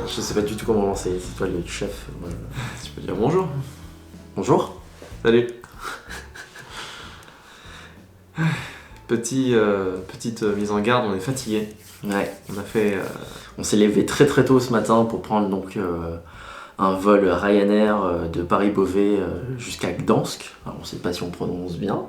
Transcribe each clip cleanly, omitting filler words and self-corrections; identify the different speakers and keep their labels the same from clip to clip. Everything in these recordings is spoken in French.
Speaker 1: Je sais pas du tout comment lancer, c'est toi le chef.
Speaker 2: Tu peux dire bonjour.
Speaker 1: Bonjour.
Speaker 2: Salut. Petite mise en garde, on est fatigué.
Speaker 1: Ouais.
Speaker 2: On
Speaker 1: s'est levé très très tôt ce matin pour prendre donc un vol Ryanair de Paris-Beauvais jusqu'à Gdansk. Alors, on sait pas si on prononce bien.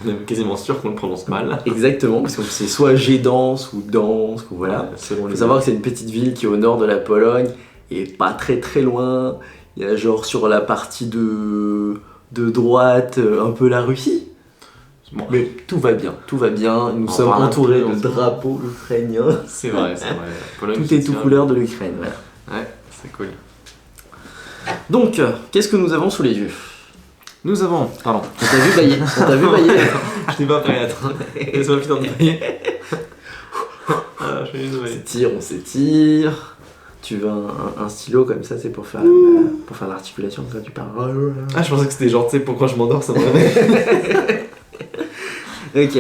Speaker 2: On est quasiment sûr qu'on le prononce mal.
Speaker 1: Exactement, parce que c'est soit Gdansk ou Gdansk, ou voilà. Il faut savoir que c'est une petite ville qui est au nord de la Pologne et pas très très loin. Il y a genre sur la partie de droite un peu la Russie.
Speaker 2: Bon.
Speaker 1: Mais tout va bien. Nous sommes entourés de drapeaux ukrainiens.
Speaker 2: C'est vrai.
Speaker 1: Pologne, tout est tout couleur de l'Ukraine. Voilà.
Speaker 2: Ouais, c'est cool.
Speaker 1: Donc, qu'est-ce que nous avons sous les yeux ?
Speaker 2: Nous avons... Pardon.
Speaker 1: On t'a vu bailler.
Speaker 2: Je n'ai pas prêt, attends. Laisse-moi putain de bailler. Je suis désolé.
Speaker 1: On s'étire. Tu veux un stylo comme ça, c'est pour faire l'articulation quand tu parles.
Speaker 2: Ah, je pensais que c'était genre, tu sais, pourquoi je m'endors, ça me réveille.
Speaker 1: Ok,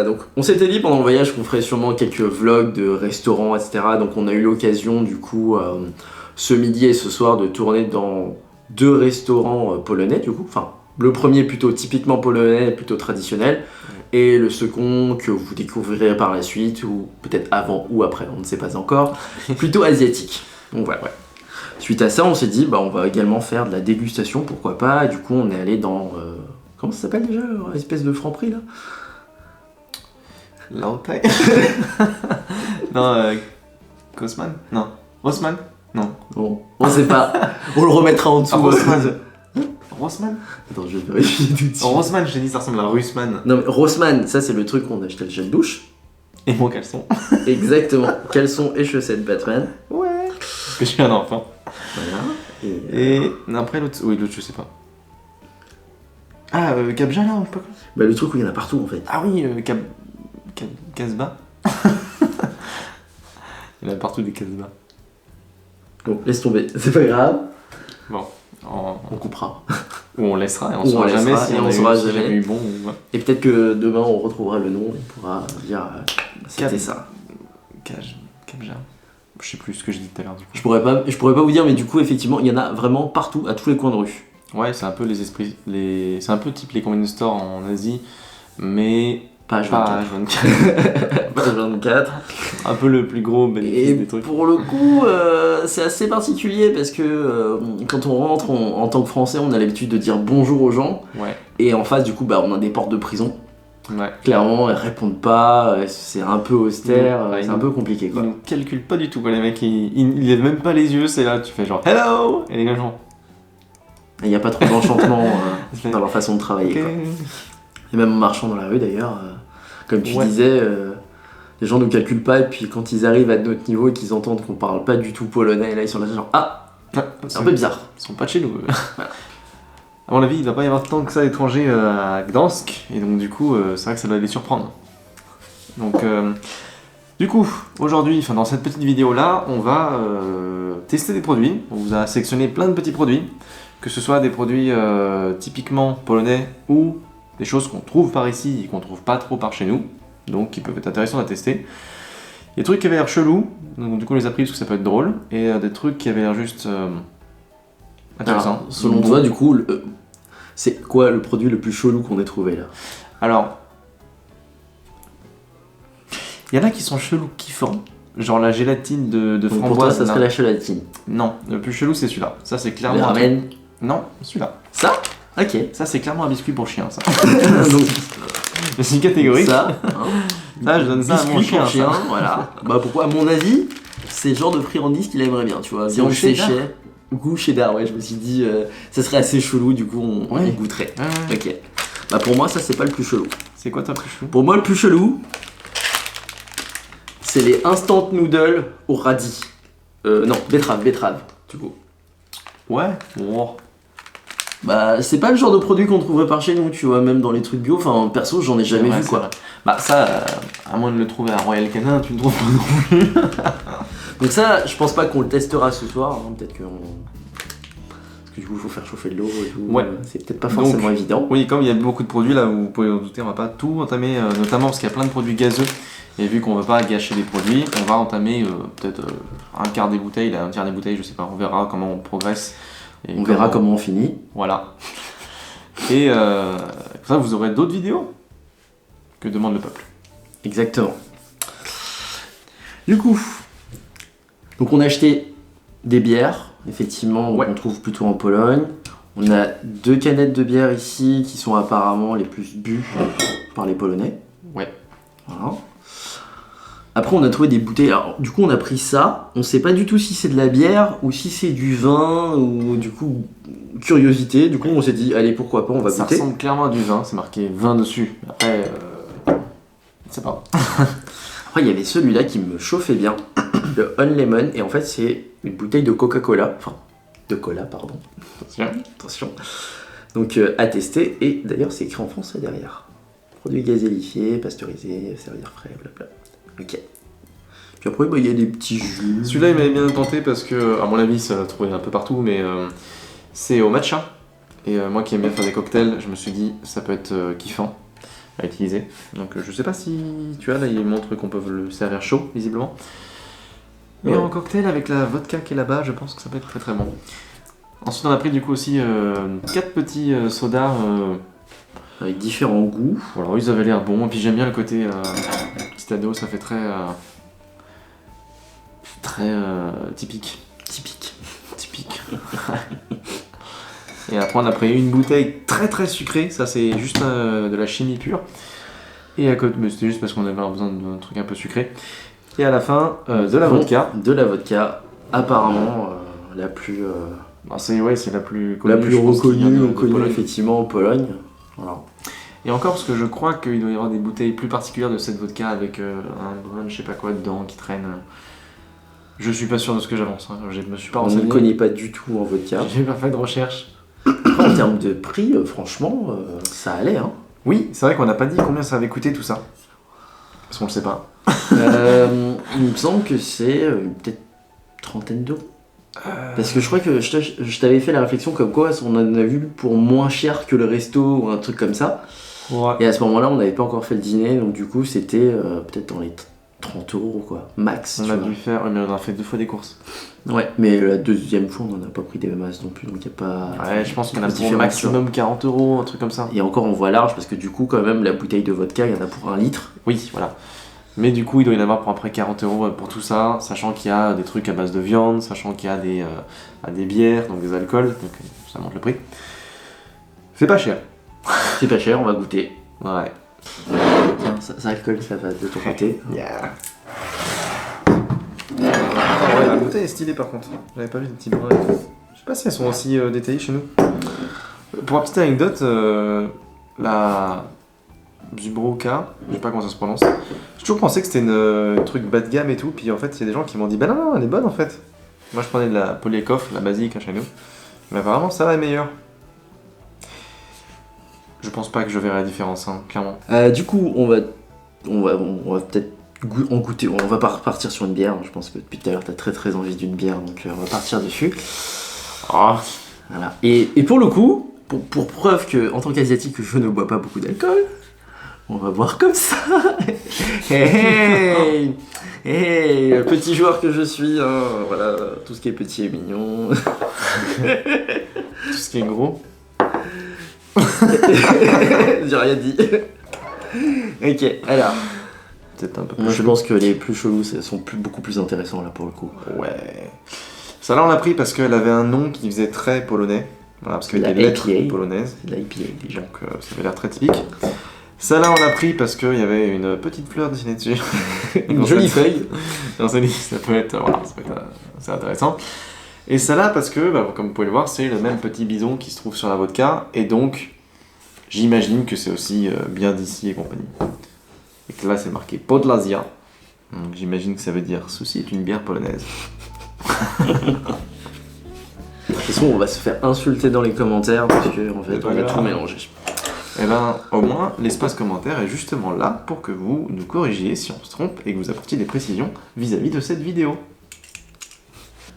Speaker 1: donc on s'était dit pendant le voyage qu'on ferait sûrement quelques vlogs de restaurants, etc. Donc on a eu l'occasion du coup ce midi et ce soir de tourner dans 2 restaurants polonais du coup. Enfin, le premier plutôt typiquement polonais, plutôt traditionnel, et le second que vous découvrirez par la suite, ou peut-être avant ou après, on ne sait pas encore, plutôt asiatique. Donc voilà, ouais. Suite à ça, on s'est dit, on va également faire de la dégustation, pourquoi pas. Et du coup, on est allé dans... comment ça s'appelle déjà, l'espèce de Franprix là ?
Speaker 2: Laotai. Non, Kosman. Non. Rossmann. Non.
Speaker 1: Bon, on sait pas. On le remettra en dessous.
Speaker 2: Rossmann. Rossmann.
Speaker 1: Attends, je vais vérifier tout de suite.
Speaker 2: Rossmann, je t'ai dit, ça ressemble à Russmann.
Speaker 1: Non, mais Rossmann, ça c'est le truc qu'on a acheté le gel douche.
Speaker 2: Et mon caleçon.
Speaker 1: Exactement. Caleçon et chaussettes Batman.
Speaker 2: Ouais. Parce que je suis un enfant.
Speaker 1: Voilà.
Speaker 2: Et après l'autre, oui, l'autre, je sais pas. Ah, Kabja là, ou pas quoi.
Speaker 1: Le truc où il y en a partout en fait.
Speaker 2: Ah oui, Casbah. Il y en a partout des Casbah.
Speaker 1: Bon, laisse tomber, c'est pas grave.
Speaker 2: Bon,
Speaker 1: on coupera.
Speaker 2: Ou on laissera, et on saura jamais si on a eu bon ou pas.
Speaker 1: Et peut-être que demain on retrouvera le nom et on pourra dire c'était ça.
Speaker 2: Kabja. Je sais plus ce que j'ai dit tout à l'heure du coup.
Speaker 1: Je pourrais pas vous dire, mais du coup effectivement il y en a vraiment partout, à tous les coins de rue.
Speaker 2: Ouais, c'est un peu c'est un peu type les convenience stores en Asie, mais
Speaker 1: page 24. Page 24.
Speaker 2: Un peu le plus gros bénéfice des trucs.
Speaker 1: Pour le coup, c'est assez particulier parce que quand on rentre en tant que Français, on a l'habitude de dire bonjour aux gens.
Speaker 2: Ouais.
Speaker 1: Et en face, du coup, on a des portes de prison.
Speaker 2: Ouais.
Speaker 1: Clairement, elles répondent pas, c'est un peu austère, c'est un peu compliqué quoi.
Speaker 2: Ils nous calculent pas du tout quoi, les mecs, ils lèvent même pas les yeux, c'est là, tu fais genre hello! Et les gars genre.
Speaker 1: Il n'y a pas trop d'enchantement dans leur façon de travailler.
Speaker 2: Okay.
Speaker 1: Quoi. Et même en marchant dans la rue d'ailleurs, comme tu disais, les gens ne nous calculent pas et puis quand ils arrivent à notre niveau et qu'ils entendent qu'on parle pas du tout polonais, là ils sont là genre c'est un peu bizarre.
Speaker 2: Ils sont pas de chez nous. Voilà. À mon avis, il doit pas y avoir tant que ça d'étrangers à Gdansk et donc du coup c'est vrai que ça doit les surprendre. Donc du coup, aujourd'hui, dans cette petite vidéo là, on va tester des produits. On vous a sélectionné plein de petits produits, que ce soit des produits typiquement polonais ou des choses qu'on trouve par ici et qu'on trouve pas trop par chez nous, donc qui peuvent être intéressants à tester. Il y a des trucs qui avaient l'air chelous, donc du coup on les a pris parce que ça peut être drôle, et des trucs qui avaient l'air juste intéressants.
Speaker 1: Alors, selon toi, du coup, c'est quoi le produit le plus chelou qu'on ait trouvé là ?
Speaker 2: Alors, il y en a qui sont chelous kiffants, genre la gélatine de framboise.
Speaker 1: Pour toi, ça serait la gélatine.
Speaker 2: Non, le plus chelou c'est celui-là. Ça c'est clairement.
Speaker 1: Le ramen.
Speaker 2: Non, celui-là.
Speaker 1: Ça ? Ok.
Speaker 2: Ça c'est clairement un biscuit pour chien, ça.
Speaker 1: Donc,
Speaker 2: c'est une catégorie.
Speaker 1: Ça,
Speaker 2: ça, je donne ça à mon chien.
Speaker 1: Voilà. Pourquoi ? À mon avis, c'est le genre de friandise qu'il aimerait bien, tu vois. Viande séchée. Goût cheddar, ouais, je me suis dit, ça serait assez chelou, du coup on y goûterait.
Speaker 2: Ouais.
Speaker 1: Ok. Pour moi, ça c'est pas le plus chelou.
Speaker 2: C'est quoi toi le plus chelou ?
Speaker 1: Pour moi, le plus chelou, c'est les instant noodles au radis. Non, betterave, du coup.
Speaker 2: Ouais. Oh.
Speaker 1: C'est pas le genre de produit qu'on trouverait par chez nous, tu vois, même dans les trucs bio. Enfin, perso, j'en ai jamais vu quoi.
Speaker 2: Ça, à moins de le trouver à Royal Canin, tu ne trouves pas non plus.
Speaker 1: Donc ça, je pense pas qu'on le testera ce soir. Hein. Peut-être qu'on. Parce que du coup, il faut faire chauffer de l'eau et tout.
Speaker 2: Ouais.
Speaker 1: C'est peut-être pas forcément évident.
Speaker 2: Oui, comme il y a beaucoup de produits là, vous pouvez vous douter, on va pas tout entamer, notamment parce qu'il y a plein de produits gazeux. Et vu qu'on veut pas gâcher les produits, on va entamer peut-être un quart des bouteilles, un tiers des bouteilles, je sais pas, on verra comment on progresse. Et
Speaker 1: On verra comment on finit.
Speaker 2: Voilà. Et comme ça, vous aurez d'autres vidéos que demande le peuple.
Speaker 1: Exactement. Du coup, donc on a acheté des bières, effectivement,
Speaker 2: Ouais.
Speaker 1: qu'on trouve plutôt en Pologne. On a 2 canettes de bière ici qui sont apparemment les plus bues par les Polonais.
Speaker 2: Ouais.
Speaker 1: Voilà. Après, on a trouvé des bouteilles. Alors, du coup, on a pris ça. On sait pas du tout si c'est de la bière ou si c'est du vin ou du coup, curiosité. Du coup, on s'est dit, allez, pourquoi pas, on va
Speaker 2: Ça
Speaker 1: goûter.
Speaker 2: ressemble clairement à du vin, c'est marqué vin dessus. Après, je sais pas.
Speaker 1: Après, il y avait celui-là qui me chauffait bien, le On Lemon. Et en fait, c'est une bouteille de Coca-Cola. Enfin, de cola, pardon. Attention. Donc, à tester. Et d'ailleurs, c'est écrit en français derrière. Produits gazélifiés, pasteurisés, servir frais, blabla. Ok. Puis après, il y a des petits jus.
Speaker 2: Celui-là, il m'avait bien tenté parce que, à mon avis, ça l'a trouvé un peu partout, mais c'est au matcha. Et moi qui aime bien faire des cocktails, je me suis dit, ça peut être kiffant à utiliser. Donc je sais pas si tu as, là, il montre qu'on peut le servir chaud, visiblement. Mais
Speaker 1: Ouais.
Speaker 2: en cocktail, avec la vodka qui est là-bas, je pense que ça peut être très très bon. Ensuite, on a pris du coup aussi 4 petits sodas.
Speaker 1: Avec différents goûts.
Speaker 2: Voilà, ils avaient l'air bons. Et puis j'aime bien le côté petit ado, ça fait très typique. Typique. Et après on a pris une bouteille très très sucrée, ça c'est juste de la chimie pure. Et à côté, mais c'était juste parce qu'on avait besoin d'un truc un peu sucré. Et à la fin, de la vodka.
Speaker 1: De la vodka, apparemment la plus,
Speaker 2: Bah, c'est la plus
Speaker 1: la
Speaker 2: connue,
Speaker 1: plus
Speaker 2: je pense, qui vient
Speaker 1: reconnue,
Speaker 2: de
Speaker 1: connue
Speaker 2: Pologne.
Speaker 1: effectivement en Pologne. Voilà.
Speaker 2: Et encore parce que je crois qu'il doit y avoir des bouteilles plus particulières de cette vodka avec un brun, je sais pas quoi dedans qui traîne. Je suis pas sûr de ce que j'avance, hein. Je me suis pas
Speaker 1: On ne
Speaker 2: renseigné.
Speaker 1: connaît pas du tout en vodka.
Speaker 2: J'ai pas fait de recherche.
Speaker 1: Après, en termes de prix, franchement, ça allait. Hein.
Speaker 2: Oui, c'est vrai qu'on n'a pas dit combien ça avait coûté tout ça. Parce qu'on le sait pas.
Speaker 1: Il me semble que c'est peut-être trentaine d'euros. Parce que je crois que je t'avais fait la réflexion comme quoi on en a vu pour moins cher que le resto ou un truc comme ça.
Speaker 2: Ouais.
Speaker 1: Et à ce moment-là, on n'avait pas encore fait le dîner, donc du coup, c'était peut-être dans les 30 euros, quoi, max.
Speaker 2: On
Speaker 1: tu
Speaker 2: a
Speaker 1: vois.
Speaker 2: dû faire, mais on a fait 2 fois des courses.
Speaker 1: Ouais, mais la deuxième fois, on n'en a pas pris des masses non plus, donc il n'y a pas.
Speaker 2: Ouais, je pense qu'il y en a
Speaker 1: grosse
Speaker 2: pour
Speaker 1: différence,
Speaker 2: maximum 40 euros, un truc comme ça.
Speaker 1: Et encore, on voit large parce que du coup, quand même, la bouteille de vodka, il y en a pour 1 litre.
Speaker 2: Oui, voilà. Mais du coup, il doit y en avoir pour après 40 euros pour tout ça, sachant qu'il y a des trucs à base de viande, sachant qu'il y a des bières, donc des alcools, donc ça monte le prix. C'est pas cher.
Speaker 1: C'est pas cher, on va goûter.
Speaker 2: Ouais.
Speaker 1: Tiens, ça alcool, ça va de ton côté.
Speaker 2: Yeah. Ouais, la bouteille est stylée par contre. J'avais pas vu des petits brins et tout. Je sais pas si elles sont aussi détaillées chez nous. Pour la petite anecdote, la Zubroka, je sais pas comment ça se prononce. J'ai toujours pensé que c'était une truc bas de gamme et tout, puis en fait il y a des gens qui m'ont dit bah non, elle est bonne en fait. Moi je prenais de la Poliakov, la basique hein, chez nous. Mais apparemment ça va est meilleur. Je pense pas que je verrai la différence, hein, clairement.
Speaker 1: Du coup, on va peut-être en goûter. On va pas repartir sur une bière. Je pense que depuis tout à l'heure, t'as très très envie d'une bière, donc on va partir dessus.
Speaker 2: Oh.
Speaker 1: Voilà. Et pour le coup, pour preuve que en tant qu'asiatique, je ne bois pas beaucoup d'alcool, on va boire comme ça. Hey, hey, petit joueur que je suis, hein, voilà, tout ce qui est petit est mignon.
Speaker 2: Tout ce qui est gros.
Speaker 1: J'ai rien dit. Ok, alors.
Speaker 2: Peut-être un peu plus
Speaker 1: Moi, je
Speaker 2: chelou.
Speaker 1: pense que les plus chelous sont beaucoup plus intéressants là pour le coup.
Speaker 2: Ouais. Ça là on l'a pris parce qu'elle avait un nom qui faisait très polonais. Voilà, parce qu'il y avait des
Speaker 1: La
Speaker 2: lettres
Speaker 1: IPA.
Speaker 2: polonaises.
Speaker 1: C'est de l'IPA déjà.
Speaker 2: Donc ça avait l'air très typique. Ça là on l'a pris parce qu'il y avait une petite fleur dessinée dessus.
Speaker 1: Une jolie feuille.
Speaker 2: Et on s'est dit ça peut être assez intéressant. Et ça là parce que, bah, comme vous pouvez le voir, c'est le même petit bison qui se trouve sur la vodka. Et donc, j'imagine que c'est aussi bien d'ici et compagnie. Et que là c'est marqué Podlasia. Donc j'imagine que ça veut dire ceci est une bière polonaise.
Speaker 1: De toute façon, on va se faire insulter dans les commentaires parce qu'en fait,
Speaker 2: C'est pas
Speaker 1: on a
Speaker 2: grave.
Speaker 1: tout mélangé.
Speaker 2: Et ben, au moins, l'espace commentaire est justement là pour que vous nous corrigiez si on se trompe et que vous apportiez des précisions vis-à-vis de cette vidéo.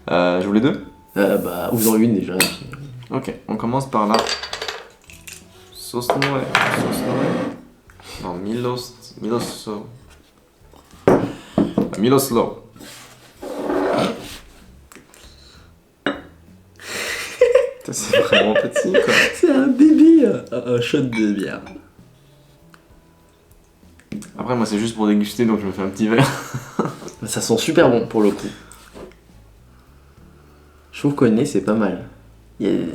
Speaker 2: Je vous les deux.
Speaker 1: Bah, ou dans une déjà. Puis...
Speaker 2: Ok, on commence par la Sosnoe. Non, Miloslo. Miloslo. Putain, c'est vraiment petit quoi.
Speaker 1: C'est un bébé, un shot de bière.
Speaker 2: Après, moi, c'est juste pour déguster, donc je me fais un petit verre.
Speaker 1: Ça sent super bon pour le coup. Je trouve qu'au nez, c'est pas mal. Il y a-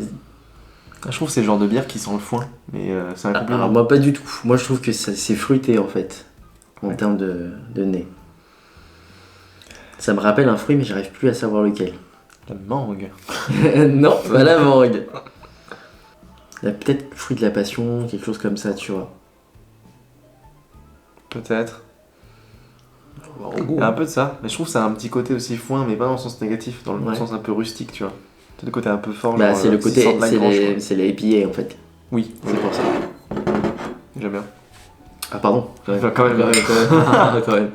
Speaker 2: Je trouve que c'est le genre de bière qui sent le foin, mais c'est un compliment.
Speaker 1: Alors, moi, pas du tout. Moi, je trouve que c'est fruité en fait, en termes de nez. Ça me rappelle un fruit, mais j'arrive plus à savoir lequel.
Speaker 2: La mangue.
Speaker 1: Non, pas la mangue. Il y a peut-être le fruit de la passion, quelque chose comme ça, tu vois.
Speaker 2: Peut-être.
Speaker 1: En
Speaker 2: Il
Speaker 1: goût,
Speaker 2: y a un peu de ça, mais je trouve que ça a un petit côté aussi foin, mais pas dans le sens négatif, dans le
Speaker 1: Ouais.
Speaker 2: sens un peu rustique, tu vois. C'est le côté un peu fort,
Speaker 1: Bah,
Speaker 2: genre,
Speaker 1: c'est le
Speaker 2: s'il sort
Speaker 1: côté,
Speaker 2: de la grange, quoi.
Speaker 1: c'est les IPA en fait.
Speaker 2: Oui,
Speaker 1: C'est pour ça.
Speaker 2: j'aime bien.
Speaker 1: Ah, pardon. Quand même.
Speaker 2: Enfin, quand même.
Speaker 1: Quand même.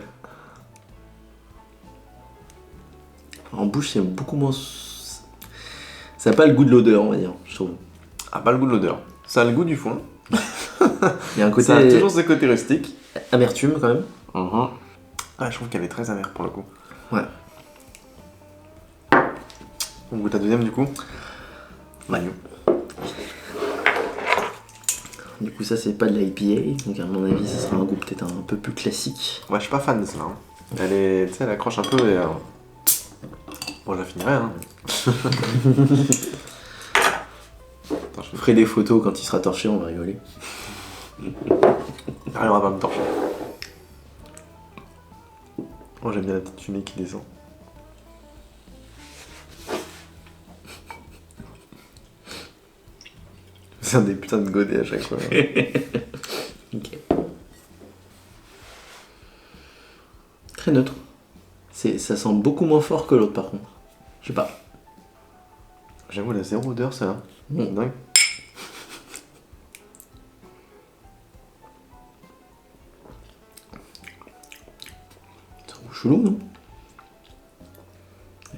Speaker 1: En bouche, c'est beaucoup moins. Ça n'a pas le goût de l'odeur, on va dire, je trouve.
Speaker 2: Ah, pas le goût de l'odeur. Ça a le goût du foin.
Speaker 1: Il y a un côté
Speaker 2: Ça a toujours ce côté rustique.
Speaker 1: amertume quand même.
Speaker 2: Ah, je trouve qu'elle est très amère pour le coup.
Speaker 1: Ouais.
Speaker 2: On goûte la deuxième du coup.
Speaker 1: Ouais. Du coup, ça, c'est pas de l'IPA, donc à mon avis, ça sera un goût peut-être un peu plus classique.
Speaker 2: Ouais, je suis pas fan de ça. Hein. Elle est, tu sais, elle accroche un peu et. Bon, je la finirai. Hein. Attends,
Speaker 1: Je ferai des photos quand il sera torché, on va rigoler.
Speaker 2: n'arrivera pas à me torcher. Moi, j'aime bien la petite fumée qui descend. C'est un des putains de godets à chaque fois.
Speaker 1: Ok. Très neutre. Ça sent beaucoup moins fort que l'autre par contre. Je sais pas.
Speaker 2: J'avoue, la zéro odeur, ça. Hein.
Speaker 1: Mm.
Speaker 2: Dingue.
Speaker 1: C'est chelou, non?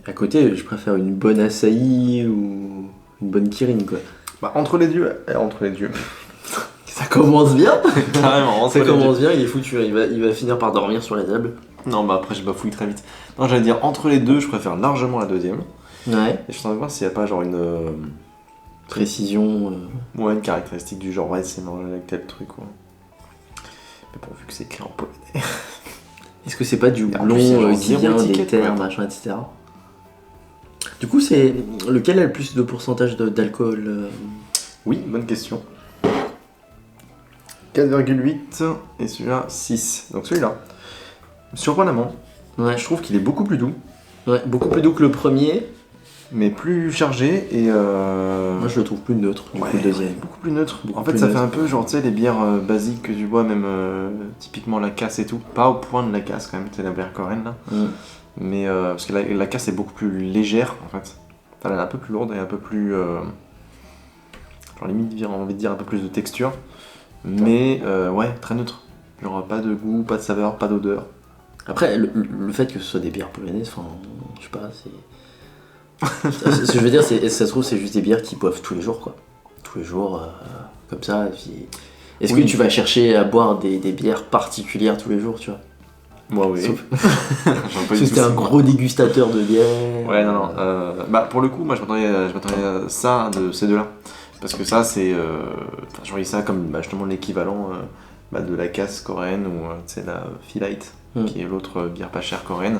Speaker 1: À côté, je préfère une bonne açaï ou une bonne Kirin, quoi.
Speaker 2: Bah, entre les dieux. Entre les dieux.
Speaker 1: Ça commence bien.
Speaker 2: Carrément, entre
Speaker 1: Ça
Speaker 2: les dieux.
Speaker 1: commence bien, il est foutu. Il va finir par dormir sur la table.
Speaker 2: Non, bah après, je bafouille très vite. Non, j'allais dire, entre les deux, je préfère largement la deuxième.
Speaker 1: Ouais.
Speaker 2: Et je suis en train de voir s'il n'y a pas genre une.
Speaker 1: Précision.
Speaker 2: Ouais, une caractéristique du genre, ouais, c'est mélangé avec tel truc, quoi. Mais bon, vu que c'est écrit en polonais.
Speaker 1: Est-ce que c'est pas du
Speaker 2: En plus,
Speaker 1: houblon
Speaker 2: il y a genre
Speaker 1: qui
Speaker 2: zéro
Speaker 1: vient des
Speaker 2: étiquette,
Speaker 1: terres,
Speaker 2: ouais.
Speaker 1: machin, etc. Du coup, c'est lequel a le plus de pourcentage d'alcool
Speaker 2: Oui, bonne question. 4,8 et celui-là 6. Donc celui-là, surprenamment,
Speaker 1: Ouais.
Speaker 2: je trouve qu'il est beaucoup plus doux,
Speaker 1: Ouais, beaucoup plus doux que le premier.
Speaker 2: mais plus chargé et.
Speaker 1: Moi, je le trouve plus neutre, du coup, le deuxième.
Speaker 2: beaucoup plus neutre.
Speaker 1: Beaucoup
Speaker 2: En fait,
Speaker 1: plus
Speaker 2: ça
Speaker 1: neutre.
Speaker 2: fait un peu genre, tu sais, les bières basiques que tu bois, même typiquement la casse et tout. Pas au point de la casse quand même, tu sais, la bière coréenne là.
Speaker 1: Mm.
Speaker 2: Mais parce que la casse est beaucoup plus légère en fait. Enfin, elle est un peu plus lourde et un peu plus. Genre limite, j'ai envie de dire un peu plus de texture. Mais ouais, très neutre. Genre pas de goût, pas de saveur, pas d'odeur.
Speaker 1: Après, le fait que ce soit des bières polonaises, enfin, je sais pas, c'est. Ce que je veux dire, c'est, ça se trouve, c'est juste des bières qu'ils boivent tous les jours, quoi. Tous les jours, comme ça. Et puis... Est-ce
Speaker 2: Oui.
Speaker 1: que tu vas chercher à boire des bières particulières tous les jours, tu vois?
Speaker 2: Moi, oui.
Speaker 1: Sauf-
Speaker 2: J'en ai pas
Speaker 1: Parce
Speaker 2: du
Speaker 1: que
Speaker 2: tout
Speaker 1: t'es un
Speaker 2: ça.
Speaker 1: gros dégustateur de bière.
Speaker 2: Ouais, non. Bah, pour le coup, moi, je m'attendais à ça de ces deux-là. Parce que ça, c'est. Enfin, je voyais ça comme bah, justement l'équivalent de la casse coréenne ou c'est la Philite, qui est l'autre bière pas chère coréenne,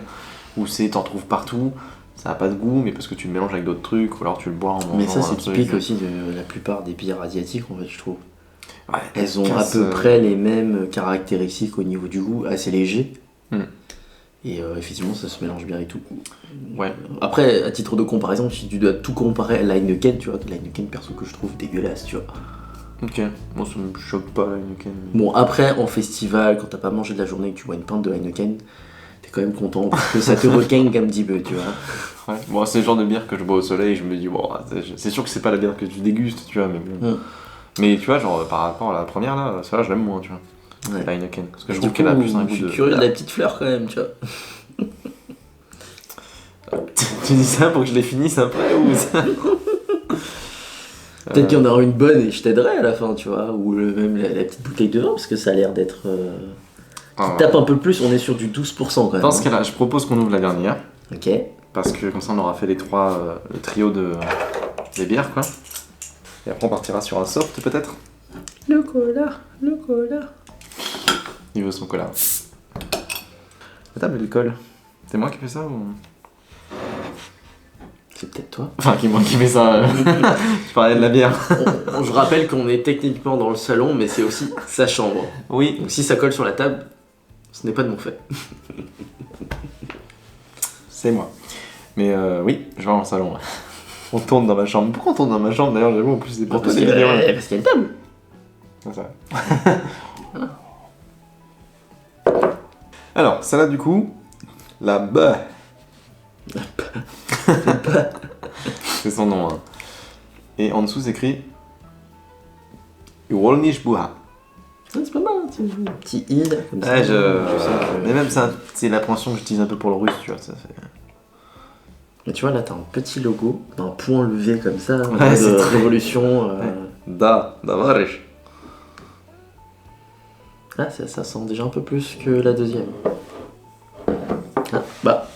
Speaker 2: où c'est t'en trouves partout, ça a pas de goût, mais parce que tu le mélanges avec d'autres trucs, ou alors tu le bois en mangeant.
Speaker 1: Mais ça, c'est
Speaker 2: un truc.
Speaker 1: typique aussi de la plupart des bières asiatiques, en fait, je trouve.
Speaker 2: Ouais,
Speaker 1: Elles ont
Speaker 2: casse,
Speaker 1: à peu près les mêmes caractéristiques au niveau du goût, assez léger.
Speaker 2: Hmm.
Speaker 1: Et effectivement, ça se mélange bien avec tout.
Speaker 2: Ouais.
Speaker 1: Après, à titre de comparaison, si tu dois tout comparer à l'Heineken, tu vois, l'Heineken, perso, que je trouve dégueulasse, tu vois.
Speaker 2: Ok, moi ça me choque pas la Heineken.
Speaker 1: Bon, après, en festival, quand t'as pas mangé de la journée et que tu bois une pinte de Heineken, t'es quand même content parce que ça te requinque un petit peu, tu vois.
Speaker 2: Ouais. Bon, c'est le genre de bière que je bois au soleil, je me dis, bon, c'est sûr que c'est pas la bière que tu dégustes, tu vois, mais bon.
Speaker 1: Mm.
Speaker 2: Mais tu vois, genre par rapport à la première là, celle-là je l'aime moins, tu vois.
Speaker 1: Ouais.
Speaker 2: La Heineken. Parce que je
Speaker 1: Du
Speaker 2: trouve
Speaker 1: coup,
Speaker 2: qu'elle a plus un
Speaker 1: je
Speaker 2: goût
Speaker 1: suis
Speaker 2: de.
Speaker 1: curieux de la petite fleur quand même, tu vois.
Speaker 2: Tu dis ça pour que je les finisse après ou ça
Speaker 1: Peut-être qu'il y en aura une bonne et je t'aiderai à la fin, tu vois. Ou même la petite bouteille de vin, parce que ça a l'air d'être... qui tape un peu plus, on est sur du 12% quand même.
Speaker 2: Dans ce cas-là, je propose qu'on ouvre la dernière.
Speaker 1: Ok.
Speaker 2: Parce que comme ça, on aura fait les trois, le trio des bières, quoi. Et après, on partira sur un soft, peut-être.
Speaker 1: Le cola.
Speaker 2: Il veut son cola. La table, elle colle. C'est moi qui fais ça ou...
Speaker 1: C'est peut-être toi.
Speaker 2: Enfin, moi qui fais ça. Je parlais de la bière.
Speaker 1: Je rappelle qu'on est techniquement dans le salon, mais c'est aussi sa chambre.
Speaker 2: Oui.
Speaker 1: Donc si ça colle sur la table, ce n'est pas de mon fait.
Speaker 2: C'est moi. Mais oui, je vais dans le salon. On tourne dans ma chambre. Pourquoi on tourne dans ma chambre d'ailleurs? J'avoue, en plus, c'est pour
Speaker 1: Parce
Speaker 2: toi
Speaker 1: qu'il
Speaker 2: des
Speaker 1: y
Speaker 2: vidéos.
Speaker 1: a une table.
Speaker 2: C'est ça. Alors, ça là, du coup, la B. C'est son nom. Hein. Et en dessous, c'est écrit Wolnisch Buha.
Speaker 1: C'est pas mal, un petit il. Comme ça.
Speaker 2: Ouais, mais même ça, c'est l'appréhension que j'utilise un peu pour le russe, tu vois. Ça fait...
Speaker 1: Mais tu vois, là, t'as un petit logo, t'as un point levé comme ça,
Speaker 2: Ouais, c'est
Speaker 1: de
Speaker 2: très...
Speaker 1: révolution.
Speaker 2: Ouais. Davarish.
Speaker 1: Ah, ça sent déjà un peu plus que la deuxième. Ah, bah.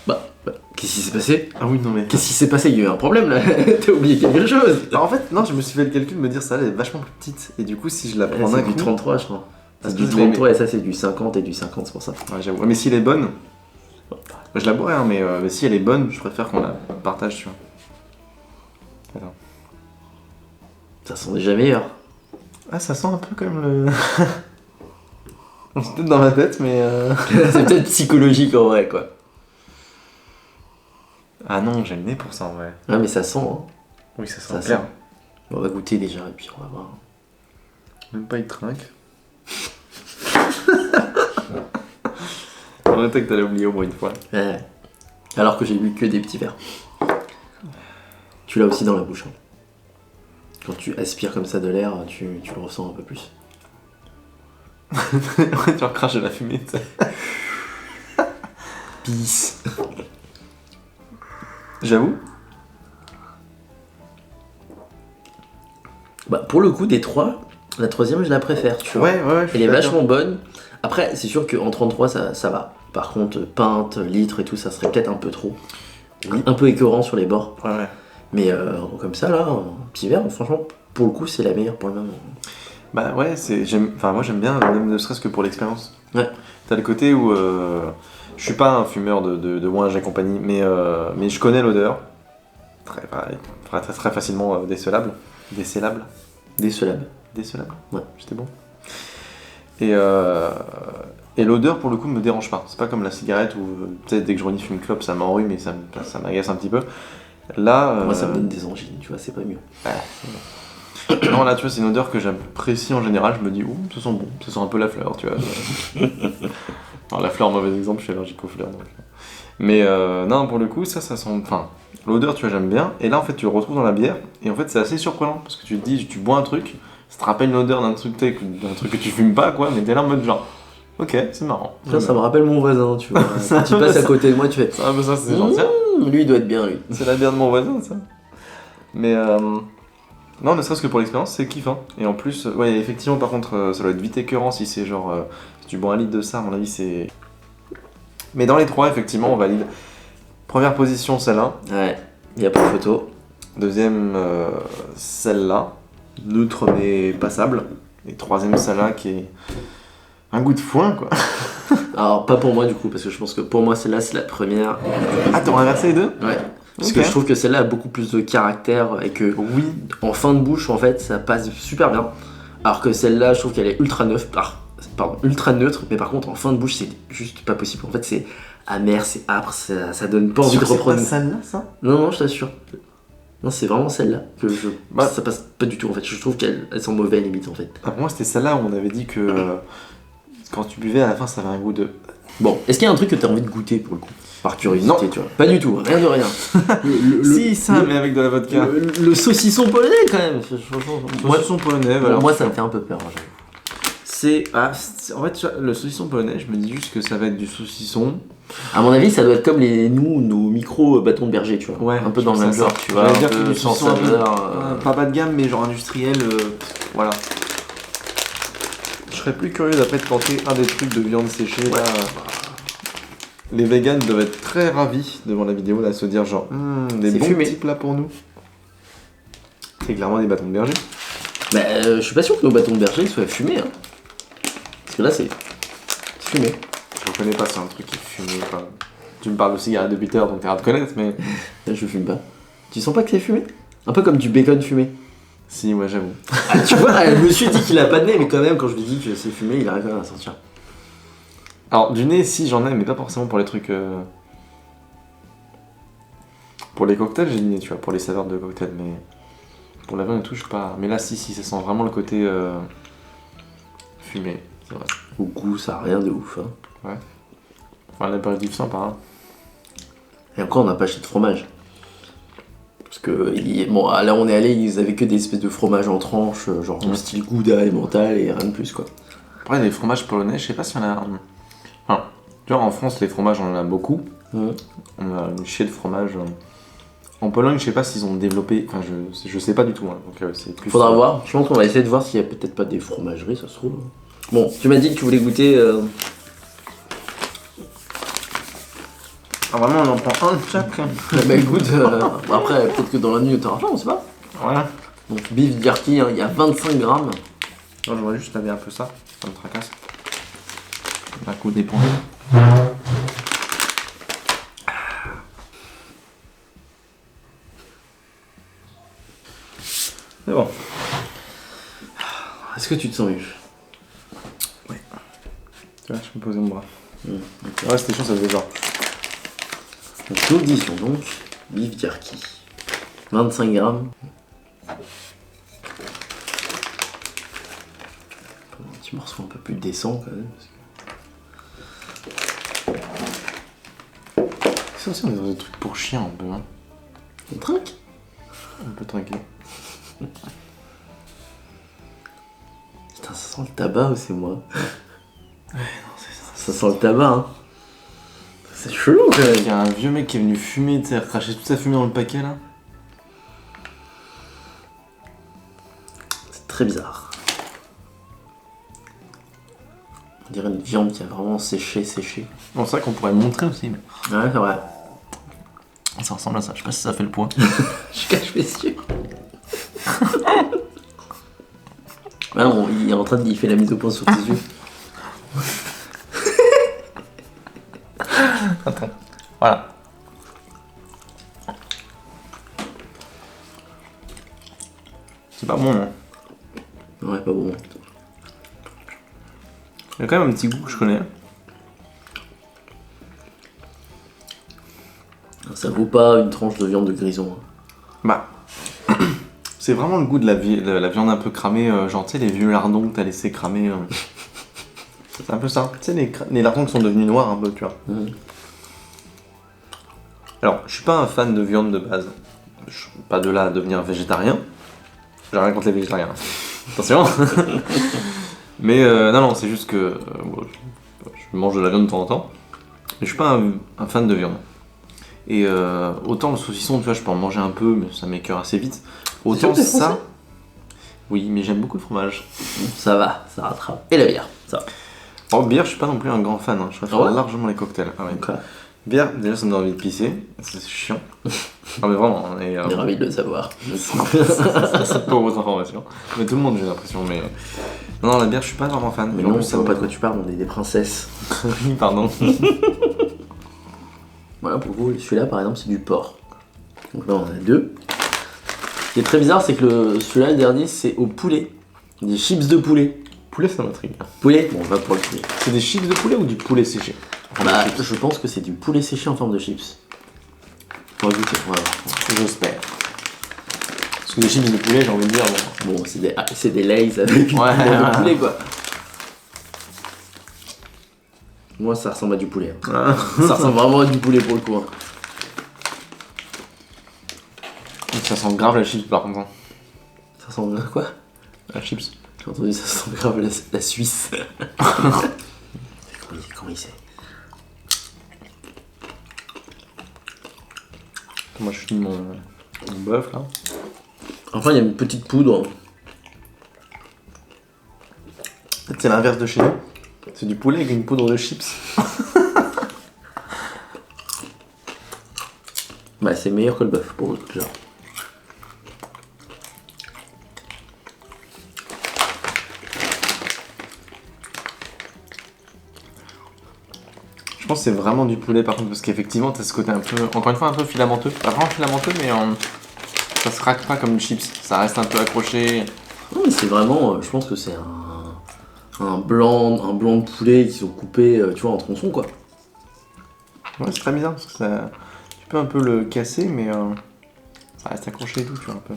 Speaker 1: Qu'est-ce qui s'est passé?
Speaker 2: Ah oui, non mais...
Speaker 1: Qu'est-ce qui s'est passé? Il y a eu un problème là. T'as oublié quelque chose.
Speaker 2: Alors, en fait, non, je me suis fait le calcul de me dire ça, elle est vachement plus petite. Et du coup, si je la prends d'un
Speaker 1: C'est du
Speaker 2: coup...
Speaker 1: 33, je crois.
Speaker 2: Ah,
Speaker 1: C'est du 33 et ça, c'est du 50 et du 50, c'est pour ça.
Speaker 2: Ouais, j'avoue. Mais si elle est bonne, je la boirais, hein, mais si elle est bonne, je préfère qu'on la partage, tu vois. Attends.
Speaker 1: Ça sent déjà meilleur.
Speaker 2: Ah, ça sent un peu comme le... C'est peut-être dans ma tête, mais...
Speaker 1: C'est peut-être psychologique en vrai, quoi.
Speaker 2: Ah non, j'ai le nez pour ça, en vrai.
Speaker 1: Ouais, mais ça sent, hein.
Speaker 2: Oui, ça sent
Speaker 1: Ça
Speaker 2: clair.
Speaker 1: sent. On va goûter déjà et puis on va voir.
Speaker 2: Même pas, il trinque. On était que t'allais oublier au moins une fois.
Speaker 1: Ouais. Alors que j'ai bu que des petits verres. Tu l'as aussi dans la bouche. Hein. Quand tu aspires comme ça de l'air, tu le ressens un peu plus.
Speaker 2: Tu recraches de la fumée, tu sais.
Speaker 1: Peace.
Speaker 2: J'avoue.
Speaker 1: Bah, pour le coup, des trois, la troisième, je la préfère, tu vois.
Speaker 2: Ouais,
Speaker 1: Elle est vachement bonne. Après, c'est sûr qu'en 33, ça va. Par contre, pinte, litre et tout, ça serait peut-être un peu trop.
Speaker 2: Oui.
Speaker 1: Un peu écœurant sur les bords.
Speaker 2: Ouais.
Speaker 1: Mais comme ça, là, un petit verre, franchement, pour le coup, c'est la meilleure pour le moment.
Speaker 2: Bah ouais, moi j'aime bien, même ne serait-ce que pour l'expérience.
Speaker 1: Ouais.
Speaker 2: T'as le côté où je suis pas un fumeur de ouinge et compagnie, mais je connais l'odeur. Très facilement décelable. Décelable.
Speaker 1: Ouais.
Speaker 2: J'étais bon. Et l'odeur pour le coup me dérange pas. C'est pas comme la cigarette où peut-être dès que je renifle une clope ça m'enrhume et ça m'agace un petit peu. Là.
Speaker 1: Moi ça me donne des angines, tu vois, c'est pas mieux.
Speaker 2: Non, là tu vois, c'est une odeur que j'apprécie en général. Je me dis, ouh, ça sent bon, ça sent un peu la fleur, tu vois. Alors, la fleur, mauvais exemple, je suis allergique aux fleurs. Donc... Mais non, pour le coup, ça sent. Enfin, l'odeur, tu vois, j'aime bien. Et là, en fait, tu le retrouves dans la bière. Et en fait, c'est assez surprenant parce que tu te dis, tu bois un truc, ça te rappelle l'odeur d'un truc que tu fumes pas, quoi, mais t'es là en mode genre, ok, c'est marrant.
Speaker 1: Ça me rappelle mon voisin, tu vois. Quand tu passes à côté de moi, tu fais.
Speaker 2: C'est un peu ça, c'est gentil.
Speaker 1: Lui, il doit être bien, lui.
Speaker 2: C'est la bière de mon voisin, ça. Mais non, ne serait-ce que pour l'expérience, c'est kiffant. Et en plus, ouais, effectivement, par contre, ça doit être vite écœurant si c'est genre. Si tu bois un litre de ça, à mon avis, c'est. Mais dans les trois, effectivement, on valide. Première position, celle-là.
Speaker 1: Ouais, il y a pas de photo.
Speaker 2: Deuxième, celle-là. Neutre mais passable. Et troisième, celle-là qui est. Un goût de foin, quoi.
Speaker 1: Alors, pas pour moi, du coup, parce que je pense que pour moi, celle-là, c'est la première.
Speaker 2: Ah, t'as inversé les deux?
Speaker 1: Ouais. Parce
Speaker 2: Ok.
Speaker 1: que je trouve que celle-là a beaucoup plus de caractère et que,
Speaker 2: Oui.
Speaker 1: en fin de bouche, en fait, ça passe super bien. Alors que celle-là, je trouve qu'elle est ultra neutre, ultra neutre, mais par contre, en fin de bouche, c'est juste pas possible. En fait, c'est amer, c'est âpre, ça donne pas envie de reprendre.
Speaker 2: C'est pas celle-là, ça?
Speaker 1: Non, je t'assure. Non, c'est vraiment celle-là que
Speaker 2: Bah.
Speaker 1: ça passe pas du tout, en fait. Je trouve qu'elle sent mauvais, limite, en fait.
Speaker 2: Ah, pour moi, c'était celle-là où on avait dit que quand tu buvais, à la fin, ça avait un goût de.
Speaker 1: Bon, est-ce qu'il y a un truc que t'as envie de goûter, pour le coup? Par curiosité,
Speaker 2: Non.
Speaker 1: tu vois. Pas du tout, rien de rien.
Speaker 2: Si, ça, mais avec de la vodka.
Speaker 1: Le saucisson polonais, quand même.
Speaker 2: Moi, son polonais, voilà.
Speaker 1: Moi, ça me fait un peu peur, hein, j'avoue.
Speaker 2: En fait, tu vois, le saucisson polonais, je me dis juste que ça va être du saucisson.
Speaker 1: À mon avis, ça doit être comme nos micro bâtons de berger, tu vois.
Speaker 2: Ouais,
Speaker 1: un peu
Speaker 2: je
Speaker 1: dans le
Speaker 2: pense
Speaker 1: même
Speaker 2: à
Speaker 1: genre,
Speaker 2: ça.
Speaker 1: tu vois.
Speaker 2: J'allais
Speaker 1: Un
Speaker 2: dire
Speaker 1: peu
Speaker 2: que du
Speaker 1: sans
Speaker 2: saucisson un peu,
Speaker 1: saveur.
Speaker 2: pas bas de gamme, mais genre industriel, voilà. Je serais plus curieux d'après de tenter un des trucs de viande séchée, là. Les vegans doivent être très ravis devant la vidéo, là, se dire genre, des
Speaker 1: C'est
Speaker 2: bons
Speaker 1: fumé.
Speaker 2: petits plats pour nous. C'est clairement des bâtons de berger.
Speaker 1: Mais je suis pas sûr que nos bâtons de berger soient fumés. Hein. Parce que là, c'est fumé.
Speaker 2: Je reconnais pas, c'est un truc qui est fumé, quoi. Tu me parles de cigarette de Peter, donc t'as à reconnaître, mais...
Speaker 1: Là, je fume pas. Tu sens pas que c'est fumé? Un peu comme du bacon fumé.
Speaker 2: Si, ouais, j'avoue.
Speaker 1: Ah, tu vois, le monsieur dit qu'il a pas de nez, mais quand même, quand je lui dis que c'est fumé, il arrive quand même à sentir.
Speaker 2: Alors, du nez, si, j'en ai, mais pas forcément pour les trucs... Pour les cocktails, j'ai du nez, tu vois, pour les saveurs de cocktails, mais... Pour la viande et tout, je sais pas... Mais là, si, ça sent vraiment le côté... fumé, c'est vrai.
Speaker 1: Au goût, ça a rien de ouf. Hein.
Speaker 2: Ouais. Enfin, l'apéritif sympa, hein.
Speaker 1: Et encore, on n'a pas acheté de fromage. Parce que, bon, là, on est allé, ils avaient que des espèces de fromages en tranches, genre style Gouda et mental, et rien de plus, quoi.
Speaker 2: Après, les fromages polonais, je sais pas si on a... Enfin, tu vois, en France, les fromages, on en a beaucoup. On a une chier de fromage. En Pologne, je sais pas s'ils ont développé... Enfin, je sais pas du tout, hein. Donc c'est plus...
Speaker 1: Faudra voir. Je pense qu'on va essayer de voir s'il y a peut-être pas des fromageries, ça se trouve. Bon, tu m'as dit que tu voulais goûter...
Speaker 2: Ah, vraiment, on en prend un de chaque.
Speaker 1: bah écoute, après, peut-être que dans la nuit, t'auras faim, on sait pas.
Speaker 2: Voilà.
Speaker 1: Donc, beef jerky, hein, il y a 25 grammes.
Speaker 2: Non, j'aurais juste laver un peu ça me tracasse. Un coup d'éponge. C'est bon.
Speaker 1: Est-ce que tu te sens mieux?
Speaker 2: Ouais. Tu vois, je peux poser mon bras. Ouais, c'était chaud, ça faisait genre.
Speaker 1: Donc, l'audition, donc, beef jerky. 25 grammes. Un petit morceau un peu plus décent, quand même.
Speaker 2: Ça aussi, on est dans des trucs pour chiens, un peu, hein.
Speaker 1: On trinque?
Speaker 2: Un peu tranquille.
Speaker 1: Putain, ça sent le tabac ou c'est moi?
Speaker 2: Ouais, non, c'est ça.
Speaker 1: Ça sent le tabac, hein. C'est chelou, quand même.
Speaker 2: Il y a un vieux mec qui est venu fumer, tu sais, cracher toute sa fumée dans le paquet, là.
Speaker 1: C'est très bizarre. On dirait une viande qui a vraiment séché.
Speaker 2: Bon, c'est vrai qu'on pourrait le montrer aussi, mais...
Speaker 1: Ouais, c'est vrai.
Speaker 2: Ça ressemble à ça, je sais pas si ça fait le poids.
Speaker 1: Je cache mes yeux. Ah non, il est en train de il fait la mise au point sur tes yeux.
Speaker 2: Attends. Voilà. C'est pas bon, hein.
Speaker 1: Ouais, pas bon.
Speaker 2: Il y a quand même un petit goût que je connais.
Speaker 1: Ça vaut pas une tranche de viande de grison. Hein.
Speaker 2: Bah, c'est vraiment le goût de la viande un peu cramée, genre tu sais les vieux lardons que t'as laissé cramer. C'est un peu ça. Tu sais les lardons qui sont devenus noirs un peu, tu vois. Alors, je suis pas un fan de viande de base. Je suis pas de là à devenir végétarien. J'ai rien contre les végétariens. Attention. Mais non, c'est juste que je mange de la viande de temps en temps. Mais je suis pas un fan de viande. Et autant le saucisson, tu vois, je peux en manger un peu, mais ça m'écœure assez vite. Autant ça. Oui, mais j'aime beaucoup le fromage.
Speaker 1: Ça va, ça rattrape. Et la bière, ça va.
Speaker 2: En bière, je suis pas non plus un grand fan. Hein. Je préfère largement les cocktails. Ah ouais.
Speaker 1: Okay.
Speaker 2: Bière, déjà, ça me donne envie de pisser. C'est chiant. Non, mais vraiment.
Speaker 1: On est ravis de le savoir.
Speaker 2: C'est pas votre information. Mais tout le monde, j'ai l'impression. Mais non, la bière, je suis pas vraiment fan.
Speaker 1: Mais non, ça va pas de quoi tu parles, on est des princesses.
Speaker 2: Oui, pardon.
Speaker 1: Voilà, pour vous, celui-là, par exemple, c'est du porc. Donc là, on en a deux. Ce qui est très bizarre, c'est que celui-là, le dernier, c'est au poulet. Des chips de poulet.
Speaker 2: Poulet, ça m'intrigue.
Speaker 1: Poulet? Bon, on va pour le poulet.
Speaker 2: C'est des chips de poulet ou du poulet séché?
Speaker 1: Bah, je pense que c'est du poulet séché en forme de chips. On va goûter, on va voir.
Speaker 2: J'espère. Parce que des chips de poulet, j'ai envie de dire, bon.
Speaker 1: Bon, c'est des lays avec une forme de poulet, quoi. Moi, ça ressemble à du poulet. Hein. Ça ressemble vraiment à du poulet pour le coup. Hein.
Speaker 2: Ça sent grave la chips par contre.
Speaker 1: Ça ressemble à quoi?
Speaker 2: La chips.
Speaker 1: J'ai entendu ça sent grave la Suisse. Comment il sait?
Speaker 2: Moi je finis mon bœuf là.
Speaker 1: Enfin, il y a une petite poudre.
Speaker 2: Peut-être c'est l'inverse de chez nous. C'est du poulet avec une poudre de chips.
Speaker 1: Bah, c'est meilleur que le bœuf pour le coup, genre.
Speaker 2: Je pense que c'est vraiment du poulet par contre, parce qu'effectivement t'as ce côté un peu, encore une fois un peu filamenteux. Pas vraiment filamenteux, mais ça se craque pas comme une chips. Ça reste un peu accroché.
Speaker 1: Non, mais c'est vraiment, je pense que c'est un blanc de poulet qu'ils ont coupé, tu vois, en tronçons, quoi.
Speaker 2: Ouais, c'est très bizarre parce que tu peux un peu le casser, mais ça reste accroché et tout, tu vois, un peu.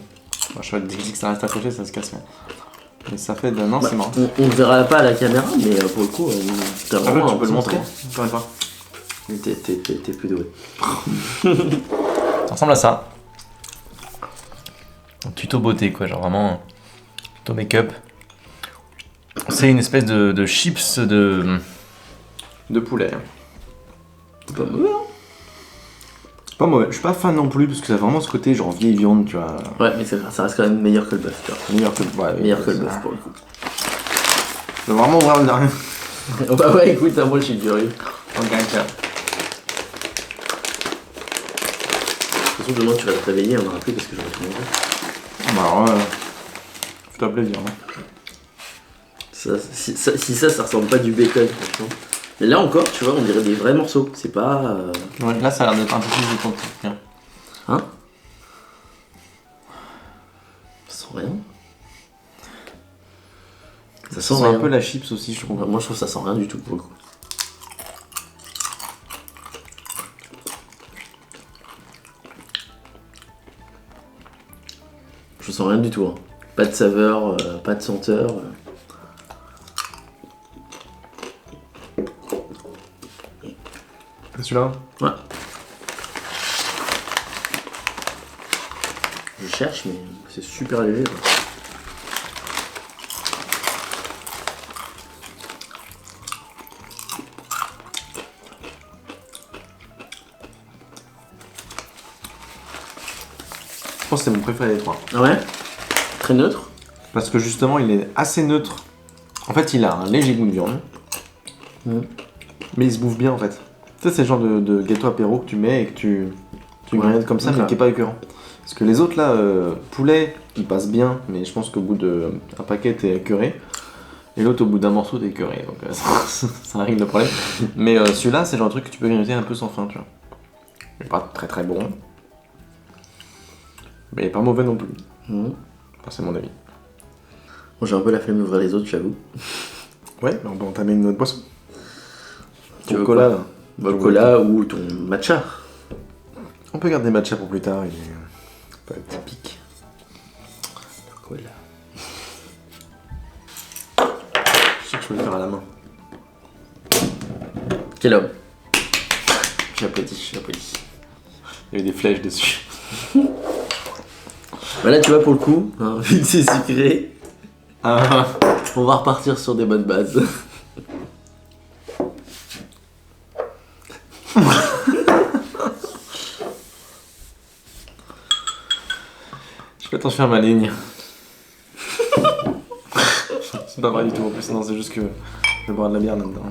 Speaker 2: Moi, je dis que ça reste accroché, ça se casse. Mais ça fait de... Non,
Speaker 1: Bah,
Speaker 2: c'est marrant.
Speaker 1: on le verra pas à la caméra, mais pour le coup, t'as vraiment
Speaker 2: tu peux le
Speaker 1: un
Speaker 2: montrer.
Speaker 1: sens. T'es plus doué.
Speaker 3: Ça ressemble à ça. Un tuto beauté, quoi, genre vraiment tuto make-up. C'est une espèce de chips de.
Speaker 2: De poulet. Hein.
Speaker 1: C'est pas mauvais, hein?
Speaker 2: C'est pas mauvais. Je suis pas fan non plus parce que ça a vraiment ce côté genre vieille viande, tu vois.
Speaker 1: Ouais, mais ça reste quand même meilleur que le bœuf, tu vois.
Speaker 2: Meilleur que le
Speaker 1: Meilleur que le bœuf, pour le coup.
Speaker 2: Je veux vraiment ouvrir le dernier.
Speaker 1: Oh bah ouais, écoute, moi je suis curieux.
Speaker 2: Ok.
Speaker 1: De toute façon, demain tu vas te réveiller, on aura plus parce que j'aurai tout mangé.
Speaker 2: Bah alors, fais-toi plaisir. Hein.
Speaker 1: Si ça ressemble pas du bacon, franchement. Mais là encore, tu vois, on dirait des vrais morceaux. C'est pas.
Speaker 2: Ouais, là ça a l'air d'être un peu plus de ton truc. Tiens.
Speaker 1: Hein? Ça sent rien. Ça sent
Speaker 2: un
Speaker 1: rien.
Speaker 2: peu la chips aussi, je trouve.
Speaker 1: Moi je trouve que ça sent rien du tout pour le coup. Je sens rien du tout. Hein. Pas de saveur, pas de senteur.
Speaker 2: Celui-là?
Speaker 1: Ouais. Je cherche, mais c'est super léger. Quoi.
Speaker 2: Je pense que c'est mon préféré des trois.
Speaker 1: Ah ouais? Très neutre.
Speaker 2: Parce que justement, il est assez neutre. En fait, il a un léger goût de viande. Mais il se bouffe bien en fait. Tu sais, c'est le genre de gâteau apéro que tu mets et que tu grignotes comme ça, mais qui est pas écœurant. Parce que les autres là, poulet, il passe bien, mais je pense qu'au bout d'un paquet, t'es écœuré. Et l'autre, au bout d'un morceau, t'es écœuré. Donc ça règle le problème. Mais celui-là, c'est le genre de truc que tu peux grignoter un peu sans faim, tu vois. Il est pas très très bon. Mais il est pas mauvais non plus. Enfin, c'est mon avis.
Speaker 1: Bon, j'ai un peu la flemme d'ouvrir les autres, j'avoue.
Speaker 2: Ouais, on peut entamer une autre boisson.
Speaker 1: Tu
Speaker 2: Ton
Speaker 1: veux
Speaker 2: cola
Speaker 1: quoi?
Speaker 2: là.
Speaker 1: Le cola ou ton matcha.
Speaker 2: On peut garder matcha pour plus tard, il est pas typique.
Speaker 1: Le cola.
Speaker 2: Je sais que je peux le faire à la main.
Speaker 1: Quel homme? J'applaudis.
Speaker 2: Il y avait des flèches dessus.
Speaker 1: Bah là, tu vois, pour le coup, hein, vu que c'est sucré,
Speaker 2: Ah.
Speaker 1: on va repartir sur des bonnes bases.
Speaker 2: Je fais attention à ma ligne. C'est pas vrai du tout en plus, non, c'est juste que je vais boire de la bière là-dedans.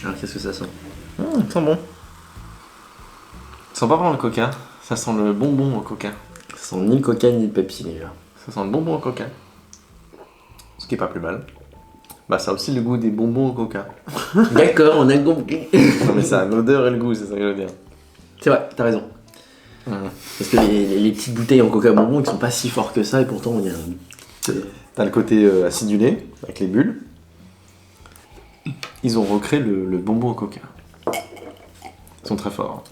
Speaker 1: Alors, qu'est-ce que ça sent?
Speaker 2: Ça sent bon. Ça sent pas vraiment le coca, ça sent le bonbon au coca.
Speaker 1: Ça sent ni le coca ni le Pepsi déjà.
Speaker 2: Ça sent le bonbon au coca. Ce qui est pas plus mal. Bah ça a aussi le goût des bonbons au coca.
Speaker 1: D'accord, on a compris.
Speaker 2: Non mais ça a l'odeur et le goût, c'est ça que je veux dire.
Speaker 1: C'est vrai, t'as raison. Parce que les petites bouteilles en coca bonbon, ils sont pas si forts que ça, et pourtant il y a
Speaker 2: T'as le côté acidulé, avec les bulles. Ils ont recréé le bonbon au coca. Ils sont très forts.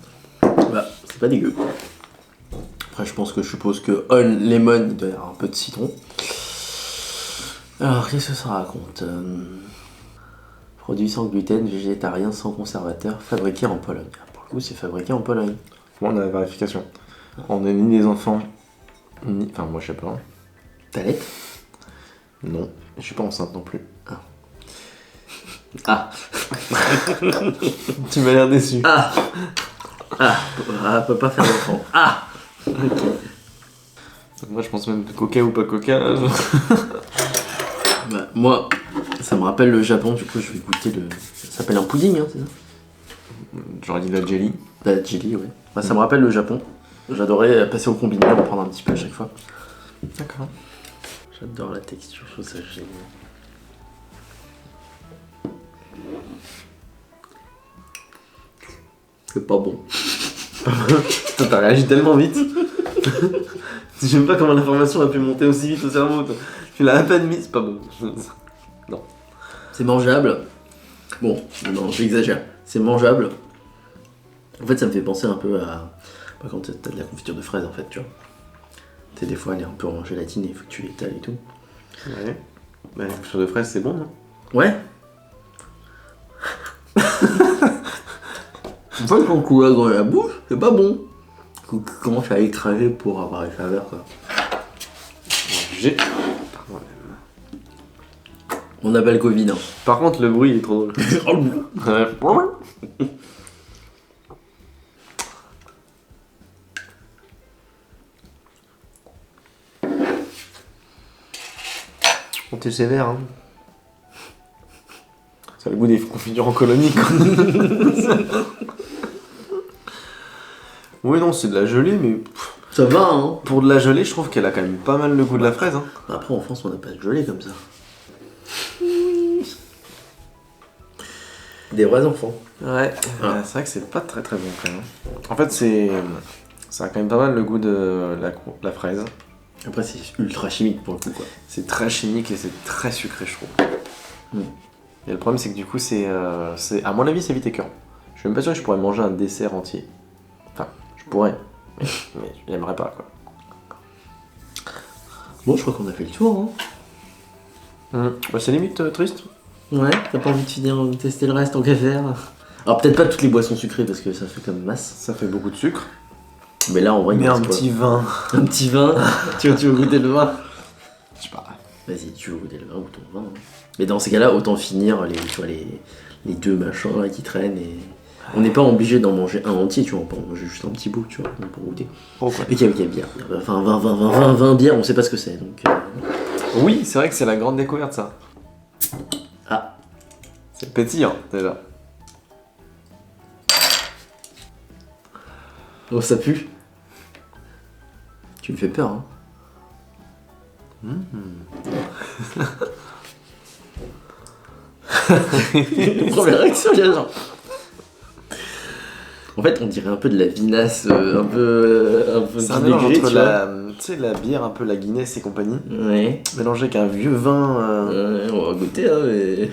Speaker 1: Bah, c'est pas dégueu. Après, je suppose que on lemon, il doit y avoir un peu de citron. Alors, qu'est-ce que ça raconte? Produit sans gluten, végétarien, sans conservateur, fabriqué en Pologne. Pour le coup, c'est fabriqué en Pologne.
Speaker 2: Moi on a la vérification. On n'a ni des enfants, Enfin, moi, je sais pas.
Speaker 1: T'allais?
Speaker 2: Non. Je suis pas enceinte non plus.
Speaker 1: Ah.
Speaker 2: Tu m'as l'air déçu.
Speaker 1: Ah. Peut pas faire d'enfant. Ah.
Speaker 2: Moi, je pense même que coca ou pas coca. Là,
Speaker 1: Bah, moi, ça me rappelle le Japon, du coup, je vais goûter le. Ça s'appelle un pudding, hein, c'est ça?
Speaker 2: J'aurais dit la jelly.
Speaker 1: La jelly, ouais. Bah, ça me rappelle le Japon. J'adorais passer au combiné, en prendre un petit peu à chaque fois.
Speaker 2: D'accord.
Speaker 1: J'adore la texture, je trouve ça génial. C'est pas bon.
Speaker 2: Putain, t'as réagi tellement vite. Je sais même pas comment l'information a pu monter aussi vite au cerveau. Toi. Tu l'as à peine mis, c'est pas bon.
Speaker 1: C'est mangeable. Bon, non, j'exagère. C'est mangeable. En fait, ça me fait penser un peu à. Bah, quand t'as de la confiture de fraises, en fait, tu vois. Tu sais, des fois, elle est un peu en gélatine et il faut que tu l'étales et tout.
Speaker 2: Ouais. Bah, la confiture de fraise, c'est bon, non?
Speaker 1: Ouais. En fait, quand on coule dans la bouche, c'est pas bon. Tu commences à écraser pour avoir les saveurs, quoi.
Speaker 2: J'ai.
Speaker 1: On appelle Covid, hein.
Speaker 2: Par contre, le bruit il est trop drôle. Ouais. On t'est sévère, hein. Ça a le goût des confitures en colonie, quoi. Oui, non, c'est de la gelée, mais
Speaker 1: Ça va, hein.
Speaker 2: pour de la gelée, je trouve qu'elle a quand même pas mal le goût de la fraise. Hein.
Speaker 1: Après, en France, on n'a pas de gelée comme ça. Des vrais enfants.
Speaker 2: Ouais, c'est vrai que c'est pas très très bon quand même. En fait, ça a quand même pas mal le goût de la fraise.
Speaker 1: Après, c'est ultra chimique pour le coup, quoi.
Speaker 2: C'est très chimique et c'est très sucré, je trouve.
Speaker 1: Mm.
Speaker 2: Et le problème, c'est que du coup, à mon avis, c'est vite écœurant. Je suis même pas sûr que je pourrais manger un dessert entier. Enfin, je pourrais, mais j'aimerais pas, quoi.
Speaker 1: Bon, je crois qu'on a fait le tour, hein.
Speaker 2: Bah, c'est limite triste.
Speaker 1: Ouais, t'as pas envie de finir de tester le reste en qu'à faire? Alors, peut-être pas toutes les boissons sucrées parce que ça fait comme masse.
Speaker 2: Ça fait beaucoup de sucre.
Speaker 1: Mais là, en vrai, il
Speaker 2: Mais
Speaker 1: nous
Speaker 2: un
Speaker 1: reste quoi?
Speaker 2: petit vin.
Speaker 1: Un petit vin. tu veux goûter le vin?
Speaker 2: Je sais pas.
Speaker 1: Vas-y, tu veux goûter le vin ou ton vin, hein. Mais dans ces cas-là, autant finir les deux machins là qui traînent et. On n'est pas obligé d'en manger un entier, tu vois, on peut en manger juste un petit bout, tu vois, pour goûter.
Speaker 2: Pourquoi?
Speaker 1: Ok, bière. Enfin, 20 bières, on sait pas ce que c'est, donc...
Speaker 2: Oui, c'est vrai que c'est la grande découverte, ça.
Speaker 1: Ah.
Speaker 2: C'est pétillant, déjà.
Speaker 1: Oh, ça pue. Tu me fais peur, hein. Première réaction, j'ai genre... En fait, on dirait un peu de la vinasse, un peu
Speaker 2: C'est un mélange
Speaker 1: vinaigrée,
Speaker 2: entre
Speaker 1: tu vois.
Speaker 2: la bière, un peu la Guinness et compagnie,
Speaker 1: Ouais.
Speaker 2: mélangé avec un vieux vin.
Speaker 1: On va goûter, hein, mais...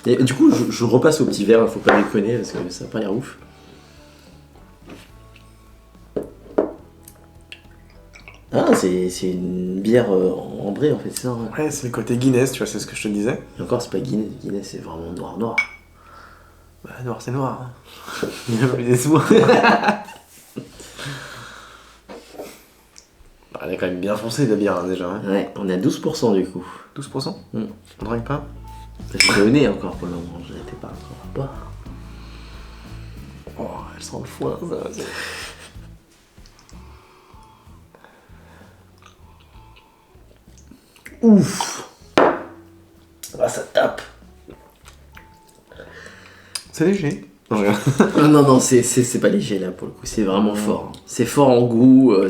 Speaker 1: Et du coup, je repasse au petit verre, faut pas déconner, parce que ça a pas l'air ouf. Ah, c'est une bière ambrée, en fait, c'est ça, hein.
Speaker 2: Ouais, c'est le côté Guinness, tu vois, c'est ce que je te disais.
Speaker 1: Et encore, c'est pas Guinness, Guinness, c'est vraiment noir.
Speaker 2: Bah, noir, c'est noir. Hein. Il y a plus des sous. Bah, elle est quand même bien foncée, la bière, hein, déjà. Hein.
Speaker 1: Ouais, on est à 12% du coup.
Speaker 2: 12%.
Speaker 1: Mm.
Speaker 2: On drague pas.
Speaker 1: J'étais au nez encore pour le moment, je n'étais pas encore pas.
Speaker 2: Oh, elle sent le foin, ça.
Speaker 1: Ouf. Ah, ça tape.
Speaker 2: C'est léger. Non, regarde.
Speaker 1: Non, c'est pas léger là pour le coup, c'est vraiment fort. C'est fort en goût, on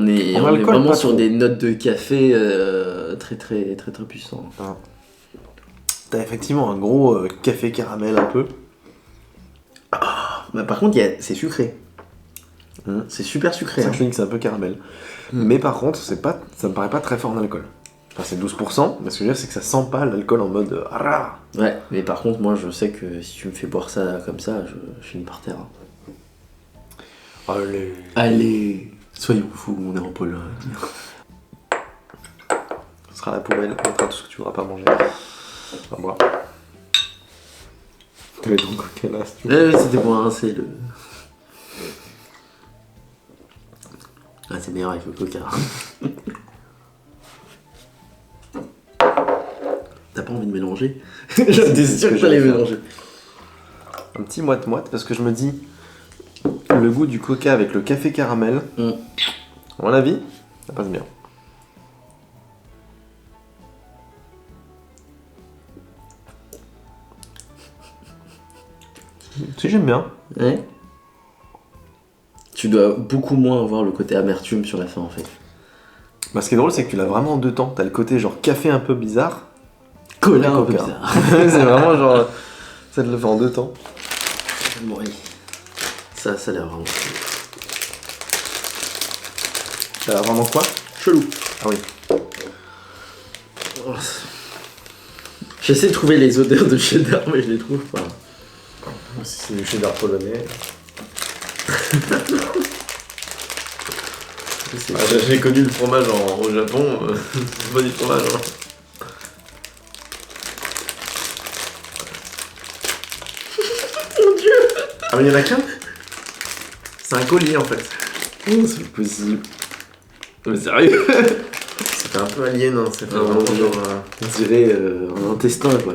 Speaker 1: est
Speaker 2: alcool,
Speaker 1: vraiment
Speaker 2: pas
Speaker 1: sur
Speaker 2: trop.
Speaker 1: des notes de café très puissant.
Speaker 2: Ah. T'as effectivement un gros café caramel un peu.
Speaker 1: Bah, par contre, c'est sucré. C'est super sucré.
Speaker 2: Ça
Speaker 1: Hein.
Speaker 2: cligne que c'est un peu caramel. Mais par contre, ça me paraît pas très fort en alcool. Enfin, c'est 12%, mais ce que je veux dire, c'est que ça sent pas l'alcool en mode rah.
Speaker 1: Ouais, mais par contre, moi je sais que si tu me fais boire ça comme ça, je finis par terre. Hein. Allez, soyons fous, on est en Pologne.
Speaker 2: Ce sera la poubelle, on mettra tout ce que tu voudras pas manger. Enfin, boire. T'avais ton coca là, si tu veux.
Speaker 1: C'était pour rincer le. Ah, c'est meilleur avec le coca. T'as pas envie de mélanger? J'étais sûr que j'allais mélanger.
Speaker 2: Un petit moite-moite parce que je me dis le goût du coca avec le café caramel, à mon avis, ça passe bien. Si, j'aime bien.
Speaker 1: Ouais. Tu dois beaucoup moins avoir le côté amertume sur la fin en fait.
Speaker 2: Bah, ce qui est drôle, c'est que tu l'as vraiment en deux temps. T'as le côté genre café un peu bizarre.
Speaker 1: Cola un
Speaker 2: Coca.
Speaker 1: peu bizarre.
Speaker 2: C'est vraiment genre. Ça te le fait en deux temps.
Speaker 1: Bon, oui. Ça a l'air vraiment
Speaker 2: Ça a vraiment quoi?
Speaker 1: chelou.
Speaker 2: Ah oui.
Speaker 1: Oh, j'essaie de trouver les odeurs de cheddar, mais je les trouve pas.
Speaker 2: C'est du cheddar polonais. J'ai connu le fromage au Japon. C'est pas du fromage. Hein.
Speaker 1: Mon dieu!
Speaker 2: Ah, mais il y en a qu'un? C'est un collier en fait.
Speaker 1: Oh, c'est possible. Mais sérieux?
Speaker 2: C'était un peu alien, hein. C'était
Speaker 1: Non,
Speaker 2: vraiment
Speaker 1: non,
Speaker 2: genre.
Speaker 1: On dirait un intestin quoi.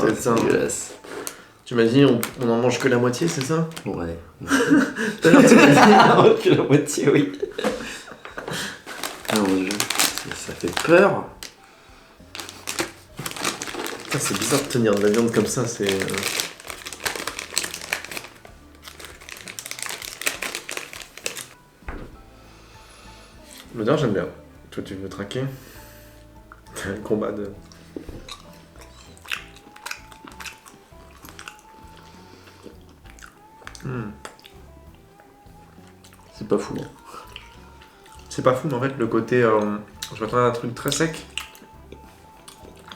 Speaker 2: Peut-être ça.
Speaker 1: Dégueulasse.
Speaker 2: Tu m'as dit, on en mange que la moitié, c'est ça?
Speaker 1: Ouais. Tout à l'heure tu m'as dit que la moitié, oui. Ah mon dieu, ça fait peur.
Speaker 2: Putain, c'est bizarre de tenir de la viande comme ça, c'est. L'odeur, j'aime bien. Toi, tu veux traquer? C'est un combat de.
Speaker 1: C'est pas fou. Hein.
Speaker 2: C'est pas fou, mais en fait, le côté. Je m'attendais à un truc très sec.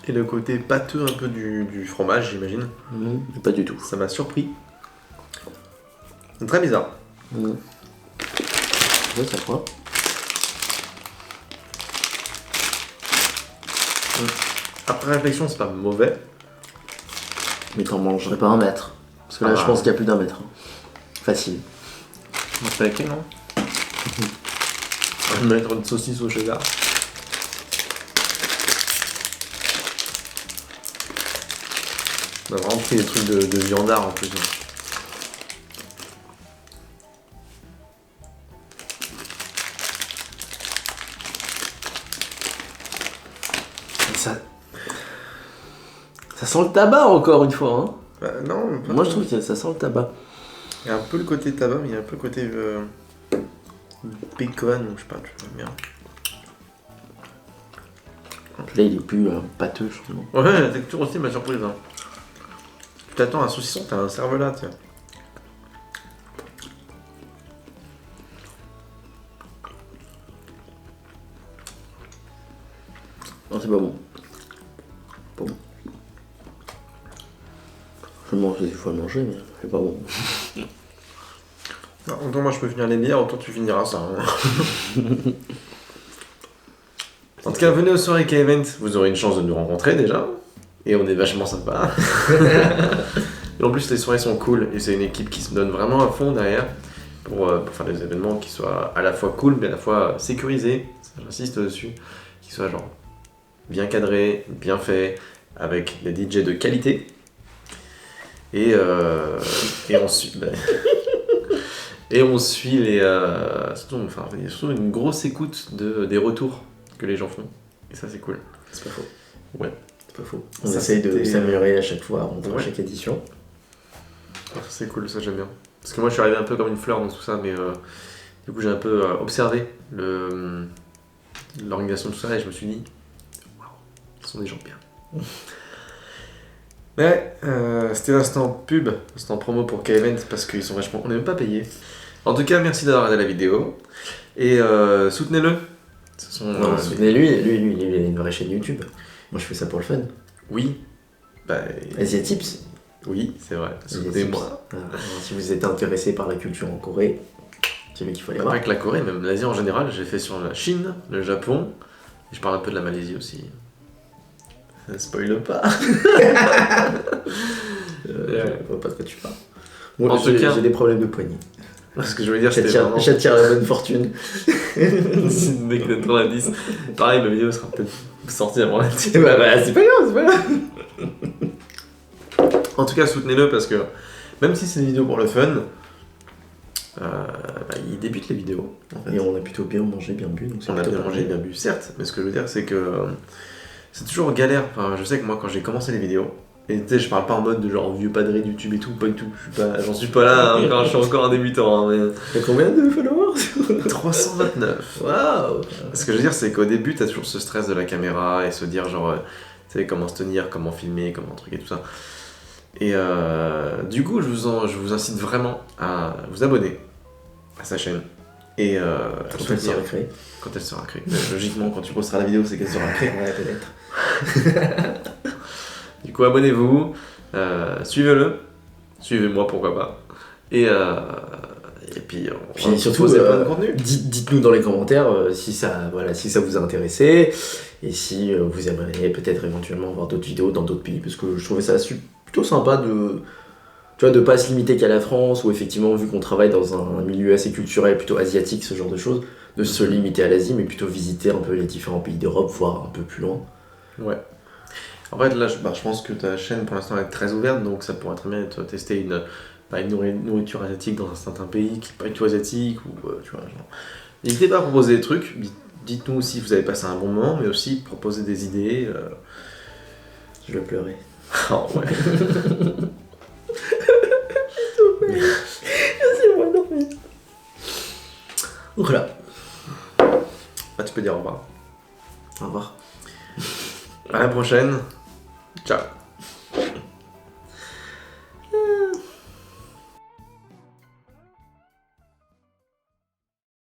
Speaker 2: Et le côté pâteux un peu du fromage, j'imagine.
Speaker 1: Pas du tout.
Speaker 2: Ça m'a surpris. C'est très bizarre.
Speaker 1: Ouais, ça quoi?
Speaker 2: Après réflexion, c'est pas mauvais.
Speaker 1: Mais t'en mangerais pas un mètre. Parce que là, je pense qu'il y a plus d'un mètre. Facile.
Speaker 2: Moi, c'est avec non? On va mettre une saucisse au cheddar. On a vraiment pris des trucs de viandard en plus. Hein.
Speaker 1: Ça sent le tabac encore une fois. Hein.
Speaker 2: Non, pas
Speaker 1: Moi, je trouve que ça sent le tabac.
Speaker 2: Il y a un peu le côté tabac, mais il y a un peu le côté bacon, ou je sais pas, tu vois bien.
Speaker 1: Là, il est plus pâteux, je trouve.
Speaker 2: Ouais, la texture aussi m'a surprise. Hein. Tu t'attends à un saucisson, t'as un cervelas, tiens.
Speaker 1: Non, c'est pas bon. Pas bon. Je mange il faut le manger, mais c'est pas bon.
Speaker 2: Autant moi je peux finir les bières, autant tu finiras ça. Hein. En tout cas, venez aux soirées K-Event, vous aurez une chance de nous rencontrer déjà. Et on est vachement sympa. Et en plus, les soirées sont cool et c'est une équipe qui se donne vraiment à fond derrière pour faire des événements qui soient à la fois cool mais à la fois sécurisés. Ça, j'insiste dessus. Qui soient genre bien cadrés, bien faits, avec des DJ de qualité. Et on suit. Et on suit les. Surtout, enfin, il y a surtout une grosse écoute des retours que les gens font. Et ça, c'est cool.
Speaker 1: C'est pas faux.
Speaker 2: Ouais.
Speaker 1: C'est pas faux. On
Speaker 2: Ça,
Speaker 1: essaye de
Speaker 2: c'était,
Speaker 1: s'améliorer à chaque fois, entre
Speaker 2: ouais.
Speaker 1: chaque édition.
Speaker 2: Ah, ça, c'est cool, ça, j'aime bien. Parce que moi, je suis arrivé un peu comme une fleur dans tout ça, mais du coup, j'ai un peu observé l'organisation de tout ça et je me suis dit, waouh, ils sont des gens bien. Ouais, c'était l'instant pub, l'instant promo pour K-Event parce qu'ils sont vachement. On n'est même pas payé. En tout cas, merci d'avoir regardé la vidéo et soutenez-le.
Speaker 1: Soutenez-lui, lui, il a une vraie chaîne YouTube. Moi, je fais ça pour le fun.
Speaker 2: Oui. Bah,
Speaker 1: Asia Tips.
Speaker 2: oui, c'est vrai.
Speaker 1: Asia
Speaker 2: Soutenez-moi.
Speaker 1: Tips. Si vous êtes intéressé par la culture en Corée, c'est lui qu'il faut aller voir.
Speaker 2: Pas que la Corée, même l'Asie en général, j'ai fait sur la Chine, le Japon, et je parle un peu de la Malaisie aussi. Spoil pas.
Speaker 1: Je vois pas de quoi tu parles. Bon,
Speaker 2: En tout cas-
Speaker 1: j'ai des problèmes de poignée.
Speaker 2: Ce que je veux dire, c'était vraiment...
Speaker 1: J'attire la bonne fortune.
Speaker 2: C'est une mec de 90. Pareil, ma vidéo sera peut-être sortie avant la tienne.
Speaker 1: C'est pas grave, c'est pas grave.
Speaker 2: En tout cas, soutenez-le parce que même si c'est une vidéo pour le fun, il débute les vidéos. En fait.
Speaker 1: Et on a plutôt bien mangé, bien bu. Donc
Speaker 2: On a bien mangé, bien bu, certes, mais ce que je veux dire, c'est que c'est toujours galère. Enfin, je sais que moi, quand j'ai commencé les vidéos, et tu sais, je parle pas en mode de genre vieux padré de YouTube et tout, pas du tout. J'en suis pas là, hein, encore, je suis encore un débutant. Hein,
Speaker 1: T'as combien de followers?
Speaker 2: mais 329.
Speaker 1: Waouh.
Speaker 2: Ce que je veux dire, c'est qu'au début, t'as toujours ce stress de la caméra et se dire, genre, tu sais, comment se tenir, comment filmer, comment truc et tout ça. Et du coup, je vous incite vraiment à vous abonner à sa chaîne. Et
Speaker 1: Quand elle sera créée.
Speaker 2: quand elle sera créée. Logiquement, quand tu posteras la vidéo, c'est qu'elle sera créée.
Speaker 1: Ouais, peut-être.
Speaker 2: Du coup, abonnez-vous, suivez-le, suivez-moi, pourquoi pas. Et puis, on va
Speaker 1: surtout,
Speaker 2: proposer plein de contenu.
Speaker 1: dites-nous dans les commentaires si ça vous a intéressé et si vous aimeriez peut-être éventuellement voir d'autres vidéos dans d'autres pays, parce que je trouvais ça plutôt sympa de pas se limiter qu'à la France, ou effectivement, vu qu'on travaille dans un milieu assez culturel, plutôt asiatique, ce genre de choses, de se limiter à l'Asie, mais plutôt visiter un peu les différents pays d'Europe, voire un peu plus loin.
Speaker 2: Ouais. En fait, là, je pense que ta chaîne, pour l'instant, est très ouverte, donc ça pourrait très bien être tester une nourriture asiatique dans un certain pays qui n'est pas du tout asiatique, ou tu vois, genre... N'hésitez pas à proposer des trucs, dites-nous si vous avez passé un bon moment, mais aussi proposer des idées.
Speaker 1: Je vais pleurer.
Speaker 2: Oh, ouais.
Speaker 1: Laissez-moi dormir. Voilà.
Speaker 2: Bah, tu peux dire au revoir.
Speaker 1: Au revoir.
Speaker 2: À la prochaine. Ciao.